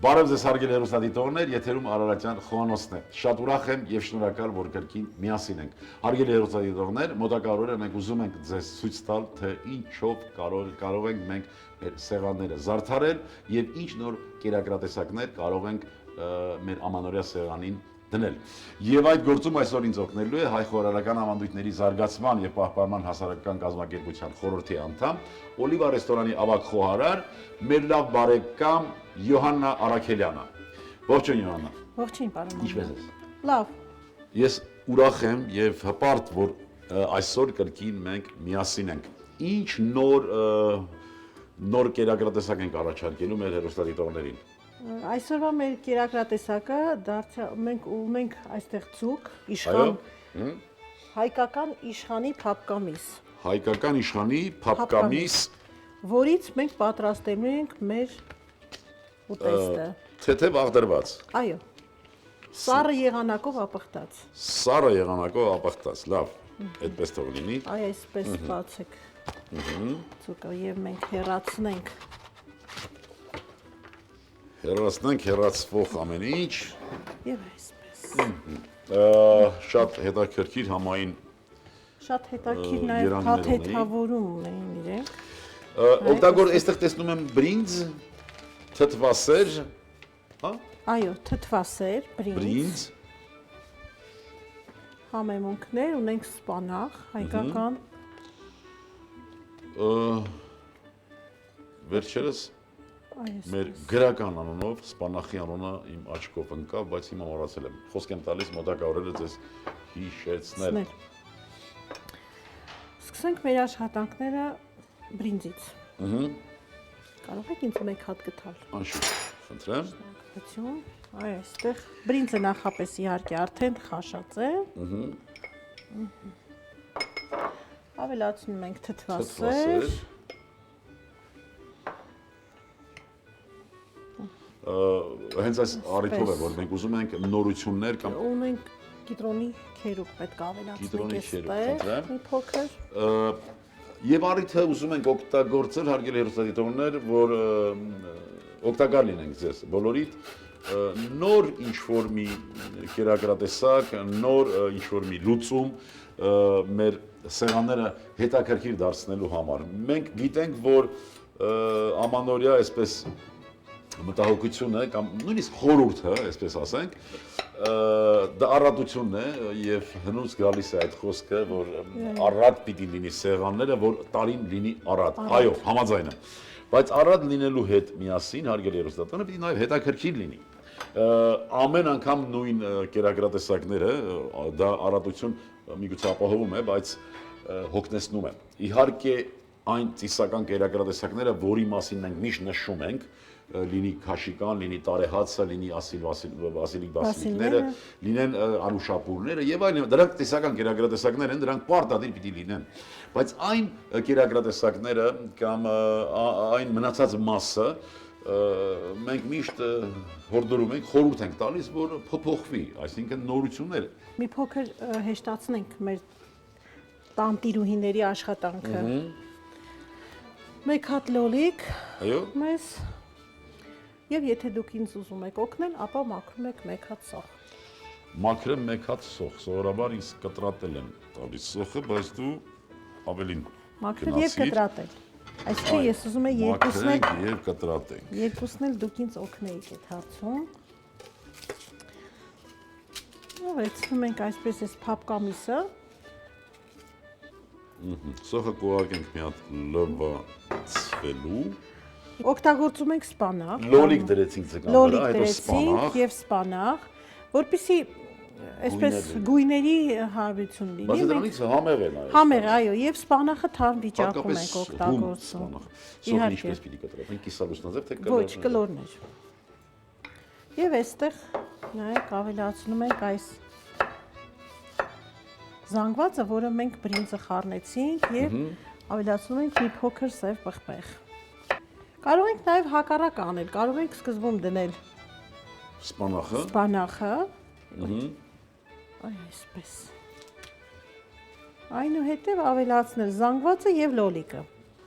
Բարև ձեզ հարգելի հեռուստադիտողներ, եթերում Արարատյան Խոհանոցն է։ Շատ ուրախ եմ եւ շնորհակալ, որ կրկին միասին ենք։ Հարգելի հեռուստադիտողներ, մոտակա օրերը մենք ուզում ենք ձեզ ցույց տալ, թե ինչով կարող ենք մենք մեր սեղանները զարդարել եւ ինչ նոր կերակրատեսակներ կարող ենք մեր ամանորյա սեղանին դնել։ Եվ այդ գործում այսօր ինձ օգնելու է հայ խորհրդական ավանդույթների զարգացման եւ պահպանման հասարակական կազմակերպության խորհրդի անդամ, Օլիվա ռեստորանի ավագ խոհարար, մեր լավ բարեկամ Յոհաննա Արաքելյանը։ Ողջույն Յոհաննա։ Ողջույն, պարոն։ Ինչպե՞ս ես։ Լավ։ Ես ուրախ եմ եւ հպարտ, որ այսօր կրկին մենք միասին ենք։ Ինչ նոր կերակրատեսակ ենք առաջարկելու մեր հեռուստադիտողներին։ Այսօրվա մեր կերակրատեսակը մենք այստեղ ցուկ, իշխան, հայկական իշխանի փապկամիս։ Հայկական իշխանի փապկամիս, որից մենք պատրաստելու ենք մեր ուտեստը։ Թեթև աղդրված։ Այո։ Սառը եղանակով ապխտած։ Սառը եղանակով ապխտած, լավ, այդպես թող լինի։ Այ այսպես բացեք։ Ցուկը եւ մենք հեռացնենք։ Հեռացվող ամեն ինչ։ Եվ այսպես։ Շատ հետաքրքիր համային։ Շատ հետաքրքիր նաև փաթեթավորում ունեն իրենք։ Օգտագոր այստեղ տեսնում եմ բրինձ, թթվասեր, հա? Այո, թթվասեր, բրինձ։ Համեմունքներ, ունենք սպանաղ, հայկական։ Վերջերս մեր գրական անունով, սպանախի անունը իմ աչքով ընկավ, բայց հիմա մոռացել եմ։ Խոսք եմ տալիս մոտակա օրերը ձեզ հիշեցնել։ Սկսենք մեր աշխատանքները բրինձից։ Կարող եք ինձ մեկ հատ գտալ։ Անշուշտ, խնդրեմ։ Այ այստեղ բրինձը նախապես իհարկե արդեն խաշած է։ Ավելացնում ենք թթվասեր։ Հենց այս առիթով է, որ մենք ուզում ենք նորություններ կամ ունենք կիտրոնի քերուկ պետք է ավելացնենք այստեղ մի փոքր։ Եվ առիթը ուզում ենք օգտագործել, հարգելի հեռուստադիտողներ, որ օգտակար լինենք ձեզ բոլորիդ, նոր ինչ-որ մի կերակրատեսակ, նոր ինչ-որ մի լուծում մեր սեղանները հետաքրքիր դարձնելու համար։ Մենք գիտենք, որ ամանորյա այսպես մտահոգությունը կամ նույնիսկ խորհուրդը, այսպես ասենք, դա առատությունն է եւ հնուց գալիս է այդ խոսքը, որ առատ պիտի լինի սեղանները, որ տարին լինի առատ։ Այո, համաձայն եմ։ Բայց առատ լինելու հետ միասին, հարգելի հեռուստատանը, պիտի նաեւ հետաքրքիր լինի։ Ամեն անգամ նույն կերակրատեսակները դա առատություն միգուցե ապահովում է, բայց հոգնեցնում է։ Իհարկե այն ծիսական կերակրատեսակները, որի մասին մենք միշտ նշում ենք, լինի քաշիկան, լինի տարեհացը, լինի ասիլիկ բասիլիկները, լինեն անուշապուրները եւ այլն, դրանք տեսական կերակրատեսակներ են, դրանք պարտադիր պիտի լինեն։ Բայց այն կերակրատեսակները կամ այն մնացած մասը մենք միշտ հորդորում ենք, խորհուրդ ենք տալիս, որ փոփոխվի, այսինքն նորություններ։ Մի փոքր հեշտացնենք մեր տանտիրուհիների աշխատանքը։ Մեկ հատ լոլիկ։ Այո։ Մեզ եւ եթե դուք ինձ ուզում եք օգնել, ապա մաքրում եք մեկ հատ սոխ։ Մաքրեմ մեկ հատ սոխ, սովորաբար ինձ կտրատել եմ տալիս սոխը, բայց դու ավելին մաքրել եւ կտրատել։ Այսինքն ես ուզում եմ երկուսն եւ կտրատենք։ Երկուսն էլ դուք ինձ օգնեիք այդ հարցում։ Ուղեցնում ենք այսպես էս փապկամիսը։ Սոխը կուղարկենք մի հատ լվացվելու։ Օգտագործում ենք սպանաղ։ Լոլիկ դրեցինք ձգան վրա, հետո սպանաղ եւ սպանաղ, որպեսզի այսպես գույների հարություն լինի։ Բայց դրանից համեղ է նաեւ։ Համեղ, այո, եւ սպանաղը թարմ վիճակում ենք օգտագործում։ Սոխը ինչպես պիտի կտրատենք, կիսալուսնաձև թե կլոր։ Ոչ, կլորներ։ Եվ այստեղ նայեք ավելացնում ենք այս զանգվածը, որը մենք բրինձը խառնեցինք եւ ավելացնում ենք մի փոքր սև պղպեղ։ Կարող ենք նաեւ հակառակ անել, կարող ենք սկզբում դնել սպանախը։ Այ այսպես։ Այնուհետև ավելացնել զանգվածը եւ լոլիկը։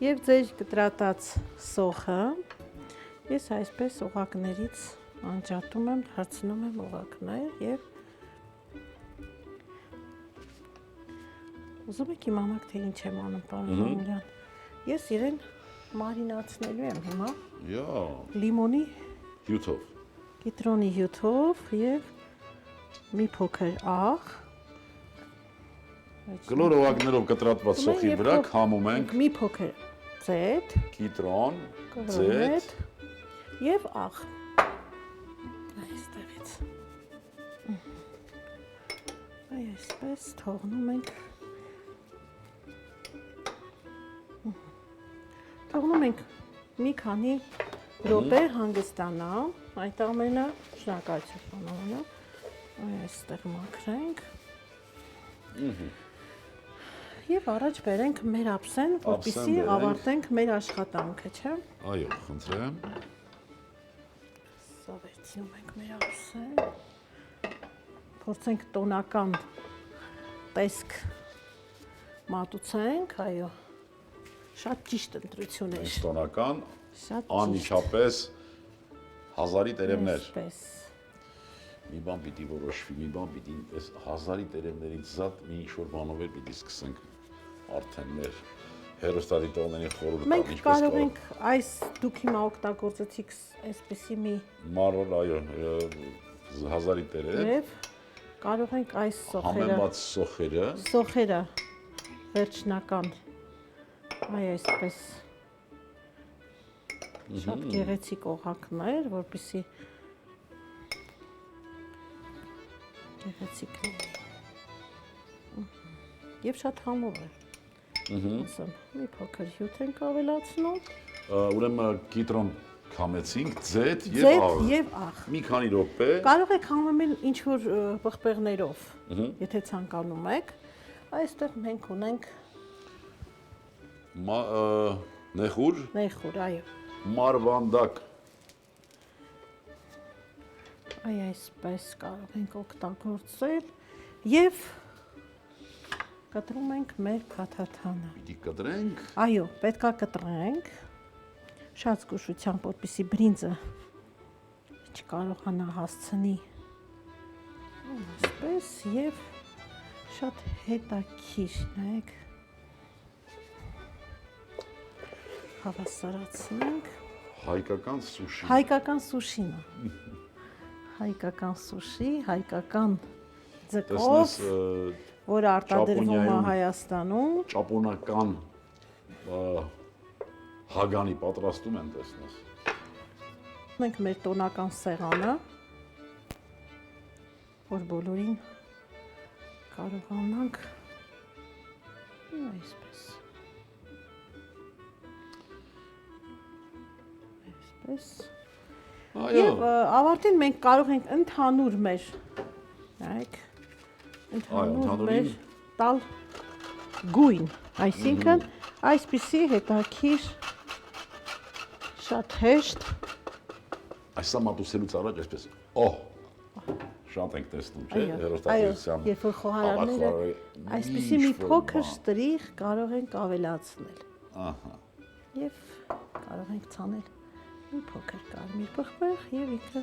Եվ ձեր կտրատած սոխը ես այսպես օղակներից անջատում եմ, հարցնում եմ օղակներ եւ ուզում եք իմանաք թե ինչ եմ անում, պարոն Մամուլյան։ Ես իրեն մարինացնելու եմ հիմա Յա, լիմոնի, հյութով։ կիտրոնի հյութով եւ մի փոքր աղ։ Կլոր օղակներով կտրատված սոխի վրա քամում ենք մի փոքր ձեթ, կիտրոն, ձեթ ձեթ, եւ աղ։ Այստեղից։ Այսպես թողնում ենք։ Թողնում ենք մի քանի րոպե հանգստանա, այդ ամենը շնորհակալություն բանալը։ Այստեղ մաքրենք։ Եվ առաջ բերենք մեր ափսեն, որպեսզի ավարտենք մեր աշխատանքը, չէ՞։ այո, խնդրեմ։ Սա վերցնում ենք մեր ափսեն։ Փորձենք տոնական տեսք մատուցենք, այո։ Շատ ճիշտ ընտրություն է։ Տոնական, Շատ անմիջապես հազարի տերևներ։ Այսպես։ Մի բան պիտի որոշվի, մի բան պիտի այս հազարի տերևներից զատ մի ինչ-որ բանով էլ պիտի սկսենք արդեն մեր հերոստատիտողների խորհուրդը։ Մենք կարող ենք այս դուք հիմա օգտագործեցիք այսպեսի մի մարոր, այո, հազարի տերև, եւ կարող ենք այս համեմատ սոխերը, սոխերը վերջնական այ այսպես շատ գեղեցիկ օղակներ, որպեսզի գեղեցիկ լինի։ Եվ շատ համով է։ Ասեմ, մի փոքր հյութ ենք ավելացնում։ ուրեմն կիտրոն քամեցինք, ձեթ եւ Ձեթ աղ։ եւ աղ։ Մի քանի րոպե, Կարող եք համեմել ինչ որ պղպեղներով, եթե ցանկանում եք։ Այստեղ մենք ունենք նեխուր, նեխուր, այո։ մարվանդակ, Այ այսպես կարող ենք օգտագործել եւ կտրում ենք մեր փաթաթանը։ պիտի կտրենք, Այո, պետքա կտրենք շատ զգուշությամբ, որպեսզի բրինձը չկարողանա հասցնի այսպես եւ շատ հետաքրքիր նայեք հավասարացնենք հայկական սուշի, հայկական սուշին է հայկական սուշի, հայկական ձկով, տեսնես որը արտադրվում է Ճապոնիայում Հայաստանում։ ճապոնական հագանի պատրաստում են տեսնես։ Մենք մեր տոնական սեղանը, որ բոլորին կարողանանք այսպես։ Այսպես։ Եվ ավարտին մենք կարող ենք ընդհանուր մեր, նայեք, ընդհանուր մեր տալ գույն, այսինքն այսպիսի հետաքրքիր շատ հեշտ Այսա մատուցելուց առաջ այսպես, շատ ենք տեսնում, չէ, Այո, հերոստատեսության երբ որ խոհարարները այսպիսի մի փոքր շտրիխ կարող ենք ավելացնել։ Ահա, Եվ կարող ենք ցանել մի փոքր կարմիր պղպեղ եւ ինքը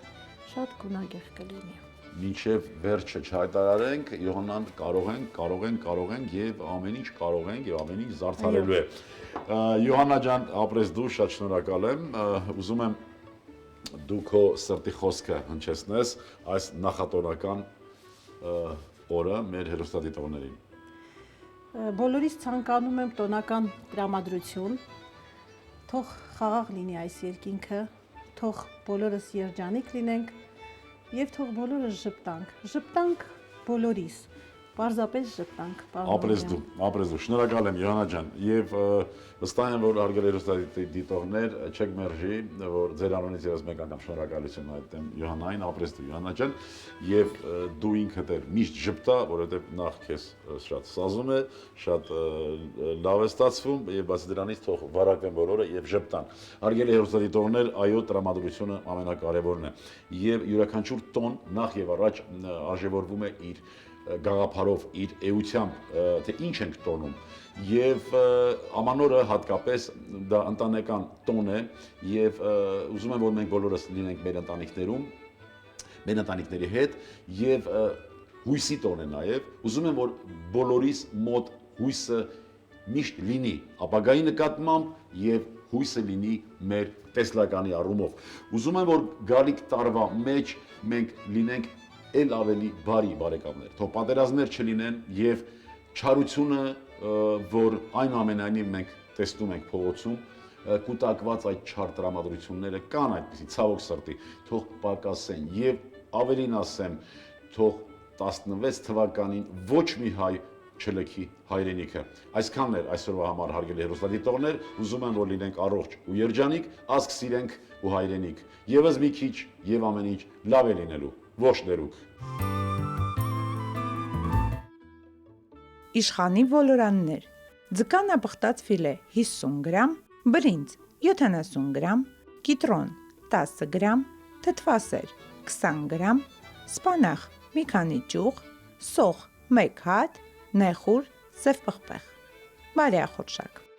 շատ գունագեղ կլինի։ մինչև վերջը չհայտարարենք, Յոհանան կարող ենք եւ ամեն ինչ կարող ենք եւ ամեն ինչ զարդարելու է։ Յոհանա ջան, ապրես դու, շատ շնորհակալ եմ, ուզում եմ դու քո սրտի խոսքը հնչեցնես այս նախատոնական օրը մեր հերոստատիտողներին։ Բոլորիս ցանկանում եմ տոնական տրամադրություն, թող խաղաղ լինի այս երկինքը, թող բոլորս երջանիկ լինենք եւ թող բոլորս ժպտանք բոլորիս, պարզապես ժպտանք։ Ապրես դու, շնորհակալ եմ Յոհանա ջան եւ վստահ եմ որ հարգելի հերոստատիտողներ չեք մերժի որ ձեր անունից եւս մեկ անգամ շնորհակալություն հայտնեմ Յոհանային, ապրես դու Յոհանա ջան եւ դու ինքդ էլ միշտ ժպտա, որովհետեւ նախ քեզ շատ սազում է, շատ լավ է ստացվում եւ բացի դրանից թող վարակվեն բոլորը եւ ժպտան։ Հարգելի հերոստատիտողներ, այո, տրամադրությունը ամենակարևորն է եւ յուրաքանչյուր տոն նախ եւ առաջ արժևորվում է իր գաղափարով, իր էությամբ, թե ինչ ենք տոնում եւ ամանորը հատկապես դա ընտանեկան տոն է եւ ուզում եմ որ մենք բոլորս լինենք մեր ընտանիքներում մեր ընտանիքների հետ եւ հույսի տոն է նաեւ, ուզում եմ որ բոլորիս մոտ հույսը միշտ լինի ապագայի նկատմամբ եւ հույսը լինի մեր տեսլականի առումով։ Ուզում եմ որ գալիք տարվա մեջ մենք լինենք ել ավելի բարի բարեկամներ, թող պատերազմներ չլինեն եւ չարությունը, որ այնուամենայնիվ մենք տեսնում ենք փողոցում, կուտակված այդ չար տրամադրությունները կան այդպեսի ցավոք սրտի, թող պակասեն եւ ավելին ասեմ, թող 16 թվականին ոչ մի հայ չլքի հայրենիքը։ Այսքանն էր այսօրվա համար հարգելի հեռուստադիտողներ, ուզում եմ որ լինենք առողջ ու երջանիկ, ազգ սիրենք ու հայրենիք։ Եվս մի քիչ եւ ամեն ինչ լավ է լինելու։ Ոչ դերուկ։ Իշխանի ոլորաններ, ձկան ապխտած ֆիլե 50 գրամ, բրինձ 70 գրամ, կիտրոն 10 գրամ, թթվասեր 20 գրամ, սպանախ մի քանի ճյուղ, սոխ 1 հատ, նեխուր, սև պղպեղ։ Բարի ախորժակ։